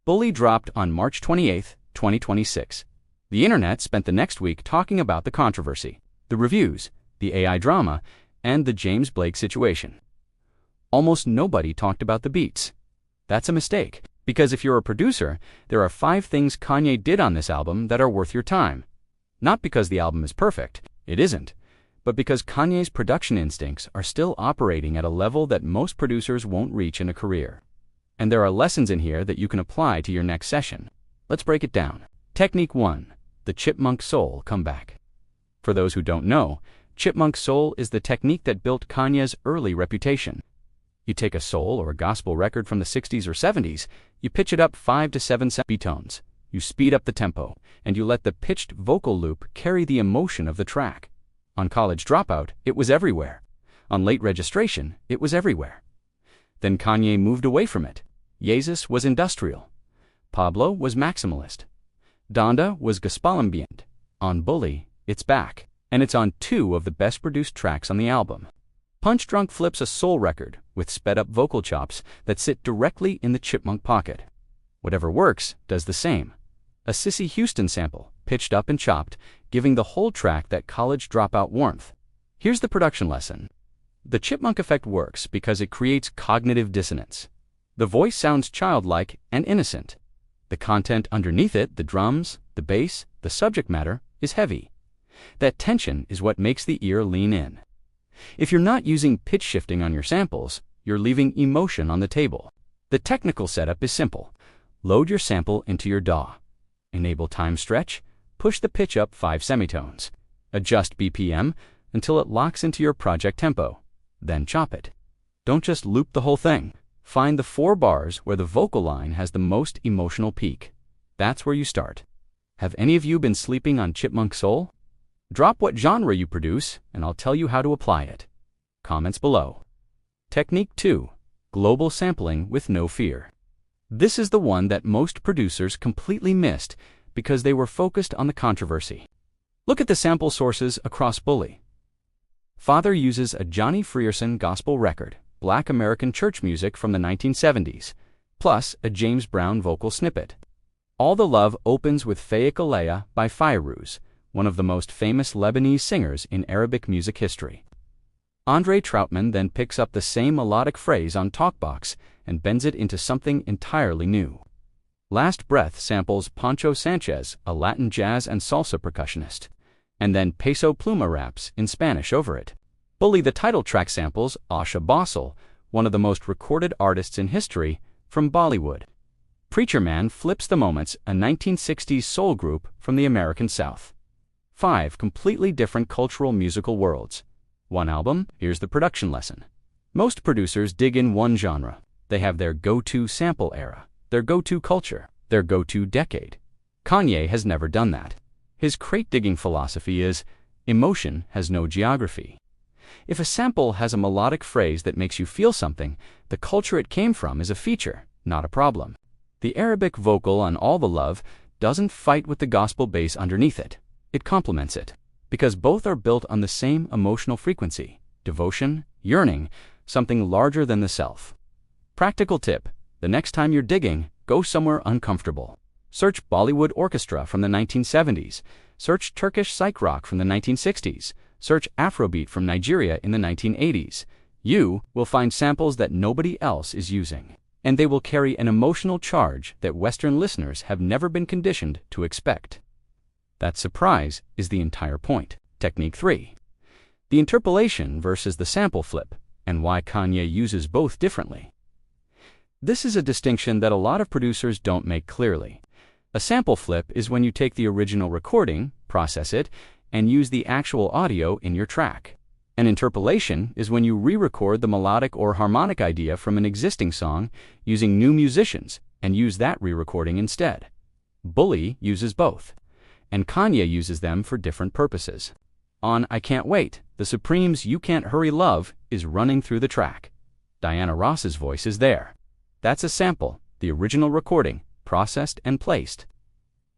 Bully dropped on March 28, 2026. The internet spent the next week talking about the controversy, the reviews, the AI drama, and the James Blake situation. Almost nobody talked about the beats. That's a mistake, because if you're a producer, there are 5 things Kanye did on this album that are worth your time. Not because the album is perfect, it isn't, but because Kanye's production instincts are still operating at a level that most producers won't reach in a career. And there are lessons in here that you can apply to your next session. Let's break it down. Technique 1. The Chipmunk Soul comeback. For those who don't know, Chipmunk Soul is the technique that built Kanye's early reputation. You take a soul or a gospel record from the 60s or 70s, you pitch it up 5 to 7 semitones, you speed up the tempo, and you let the pitched vocal loop carry the emotion of the track. On College Dropout, it was everywhere. On Late Registration, it was everywhere. Then Kanye moved away from it. Jesus was industrial. Pablo was maximalist. Donda was gospel-ambient. On Bully, it's back, and it's on 2 of the best-produced tracks on the album. Punch Drunk flips a soul record with sped-up vocal chops that sit directly in the chipmunk pocket. Whatever Works does the same. A Sissy Houston sample, pitched up and chopped, giving the whole track that College Dropout warmth. Here's the production lesson. The chipmunk effect works because it creates cognitive dissonance. The voice sounds childlike and innocent. The content underneath it, the drums, the bass, the subject matter, is heavy. That tension is what makes the ear lean in. If you're not using pitch shifting on your samples, you're leaving emotion on the table. The technical setup is simple. Load your sample into your DAW. Enable time stretch, push the pitch up 5 semitones. Adjust BPM until it locks into your project tempo. Then chop it. Don't just loop the whole thing. Find the 4 bars where the vocal line has the most emotional peak. That's where you start. Have any of you been sleeping on Chipmunk Soul? Drop what genre you produce, and I'll tell you how to apply it. Comments below. Technique 2. Global sampling with no fear. This is the one that most producers completely missed because they were focused on the controversy. Look at the sample sources across Bully. Father uses a Johnny Frierson gospel record, Black American church music from the 1970s, plus a James Brown vocal snippet. All the Love opens with Faik Alea by Fairuz, one of the most famous Lebanese singers in Arabic music history. Andre Troutman then picks up the same melodic phrase on Talkbox and bends it into something entirely new. Last Breath samples Pancho Sanchez, a Latin jazz and salsa percussionist, and then Peso Pluma raps in Spanish over it. Bully the title track samples Asha Bassel, one of the most recorded artists in history, from Bollywood. Preacher Man flips the Moments, a 1960s soul group from the American South. 5 completely different cultural musical worlds. One album, here's the production lesson. Most producers dig in one genre. They have their go-to sample era, their go-to culture, their go-to decade. Kanye has never done that. His crate-digging philosophy is, emotion has no geography. If a sample has a melodic phrase that makes you feel something, the culture it came from is a feature, not a problem. The Arabic vocal on All the Love doesn't fight with the gospel bass underneath it. It complements it, because both are built on the same emotional frequency, devotion, yearning, something larger than the self. Practical tip: the next time you're digging, go somewhere uncomfortable. Search Bollywood orchestra from the 1970s. Search Turkish psych rock from the 1960s. Search Afrobeat from Nigeria in the 1980s. You will find samples that nobody else is using, and they will carry an emotional charge that Western listeners have never been conditioned to expect. That surprise is the entire point. Technique 3. The interpolation versus the sample flip, and why Kanye uses both differently. This is a distinction that a lot of producers don't make clearly. A sample flip is when you take the original recording, process it, and use the actual audio in your track. An interpolation is when you re-record the melodic or harmonic idea from an existing song using new musicians and use that re-recording instead. Bully uses both, and Kanye uses them for different purposes. On I Can't Wait, the Supremes' You Can't Hurry Love is running through the track. Diana Ross's voice is there. That's a sample, the original recording, processed and placed.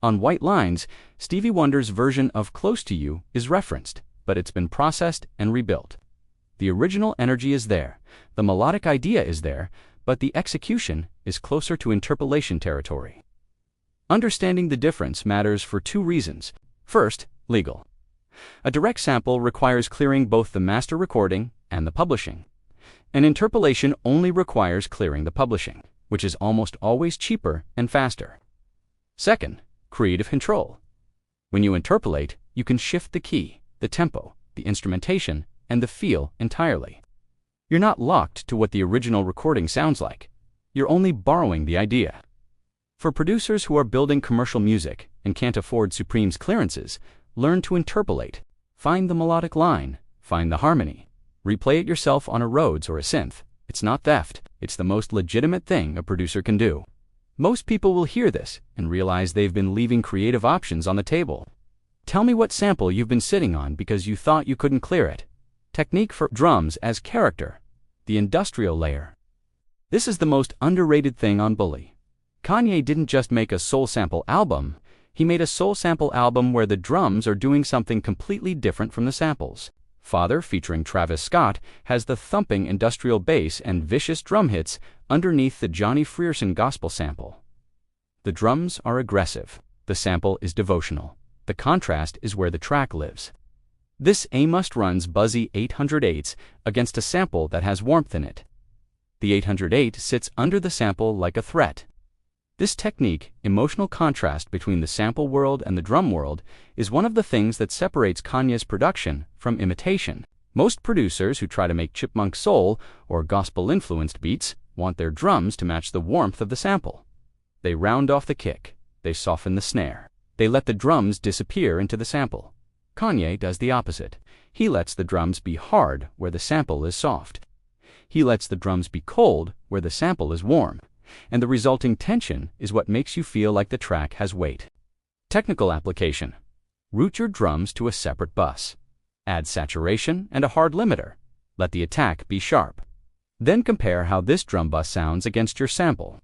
On White Lines, Stevie Wonder's version of Close to You is referenced, but it's been processed and rebuilt. The original energy is there, the melodic idea is there, but the execution is closer to interpolation territory. Understanding the difference matters for two reasons. First, legal. A direct sample requires clearing both the master recording and the publishing. An interpolation only requires clearing the publishing, which is almost always cheaper and faster. Second, creative control. When you interpolate, you can shift the key, the tempo, the instrumentation, and the feel entirely. You're not locked to what the original recording sounds like. You're only borrowing the idea. For producers who are building commercial music and can't afford Supreme's clearances, learn to interpolate. Find the melodic line, find the harmony. Replay it yourself on a Rhodes or a synth. It's not theft. It's the most legitimate thing a producer can do. Most people will hear this and realize they've been leaving creative options on the table. Tell me what sample you've been sitting on because you thought you couldn't clear it. Technique for drums as character. The industrial layer. This is the most underrated thing on Bully. Kanye didn't just make a soul sample album, he made a soul sample album where the drums are doing something completely different from the samples. Father, featuring Travis Scott, has the thumping industrial bass and vicious drum hits underneath the Johnny Frierson gospel sample. The drums are aggressive. The sample is devotional. The contrast is where the track lives. This A must runs buzzy 808s against a sample that has warmth in it. The 808 sits under the sample like a threat. This technique, emotional contrast between the sample world and the drum world, is one of the things that separates Kanye's production from imitation. Most producers who try to make Chipmunk Soul or gospel-influenced beats want their drums to match the warmth of the sample. They round off the kick. They soften the snare. They let the drums disappear into the sample. Kanye does the opposite. He lets the drums be hard where the sample is soft. He lets the drums be cold where the sample is warm. And the resulting tension is what makes you feel like the track has weight. Technical application. Route your drums to a separate bus. Add saturation and a hard limiter. Let the attack be sharp. Then compare how this drum bus sounds against your sample.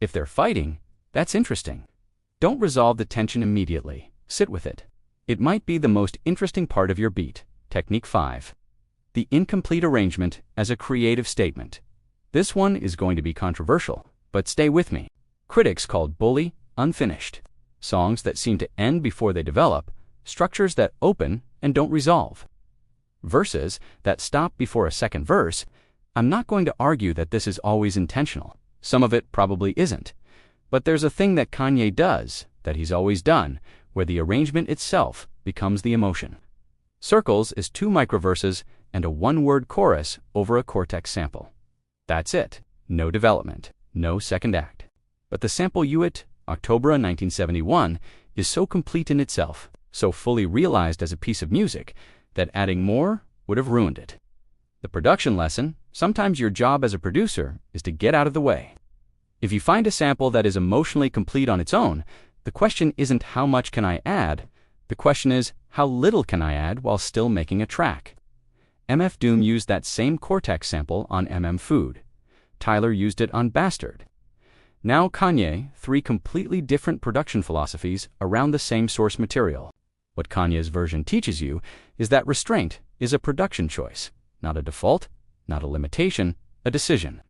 If they're fighting, that's interesting. Don't resolve the tension immediately. Sit with it. It might be the most interesting part of your beat. Technique 5. The incomplete arrangement as a creative statement. This one is going to be controversial. But stay with me. Critics called Bully unfinished. Songs that seem to end before they develop, structures that open and don't resolve. Verses that stop before a second verse. I'm not going to argue that this is always intentional. Some of it probably isn't. But there's a thing that Kanye does, that he's always done, where the arrangement itself becomes the emotion. Circles is 2 microverses and a 1-word chorus over a Cortex sample. That's it. No development. No second act. But the sample Hewitt, October 1971, is so complete in itself, so fully realized as a piece of music, that adding more would have ruined it. The production lesson: sometimes your job as a producer is to get out of the way. If you find a sample that is emotionally complete on its own, the question isn't how much can I add, the question is how little can I add while still making a track. MF Doom used that same Cortex sample on Food. Tyler used it on Bastard. Now Kanye, 3 completely different production philosophies around the same source material. What Kanye's version teaches you is that Restraint is a production choice, not a default, not a limitation, a decision.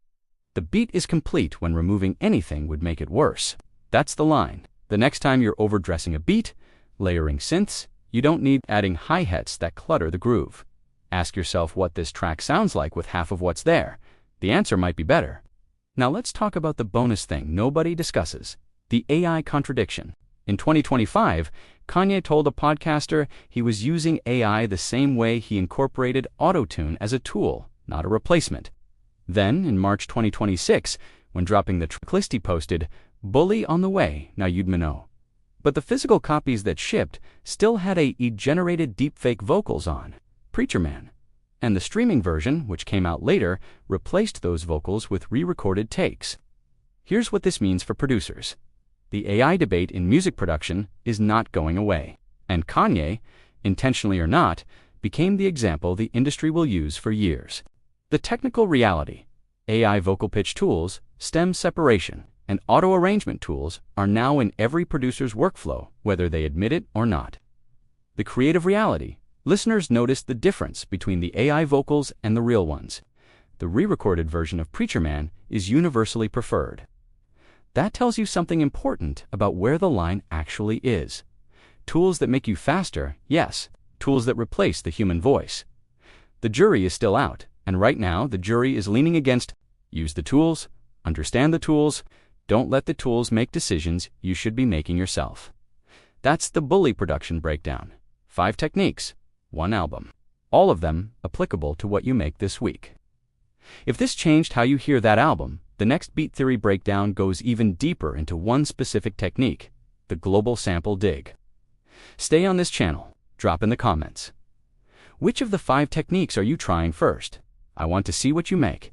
The beat is complete when removing anything would make it worse. That's the line. The next time you're overdressing a beat, layering synths, you don't need adding hi-hats that clutter the groove. Ask yourself what this track sounds like with half of what's there. The answer might be better. Now let's talk about the bonus thing nobody discusses, the AI contradiction. In 2025, Kanye told a podcaster he was using AI the same way he incorporated auto-tune as a tool, not a replacement. Then, in March 2026, when dropping the tracklist, he posted, "Bully on the way, now you'd know." But the physical copies that shipped still had generated deepfake vocals on, Preacher Man. And the streaming version, which came out later, replaced those vocals with re-recorded takes. Here's what this means for producers. The AI debate in music production is not going away. And Kanye, intentionally or not, became the example the industry will use for years. The technical reality: AI vocal pitch tools, stem separation, and auto-arrangement tools are now in every producer's workflow, whether they admit it or not. The creative reality: listeners notice the difference between the AI vocals and the real ones. the re-recorded version of Preacher Man is universally preferred. That tells you something important about where the line actually is. Tools that make you faster, yes. Tools that replace the human voice. The jury is still out, and right now the jury is leaning against use the tools, understand the tools, don't let the tools make decisions you should be making yourself. That's the Bully production breakdown. 5 techniques, 1 album. All of them applicable to what you make this week. If this changed how you hear that album, the next beat theory breakdown goes even deeper into one specific technique, the global sample dig. Stay on this channel, drop in the comments. Which of the 5 techniques are you trying first? I want to see what you make.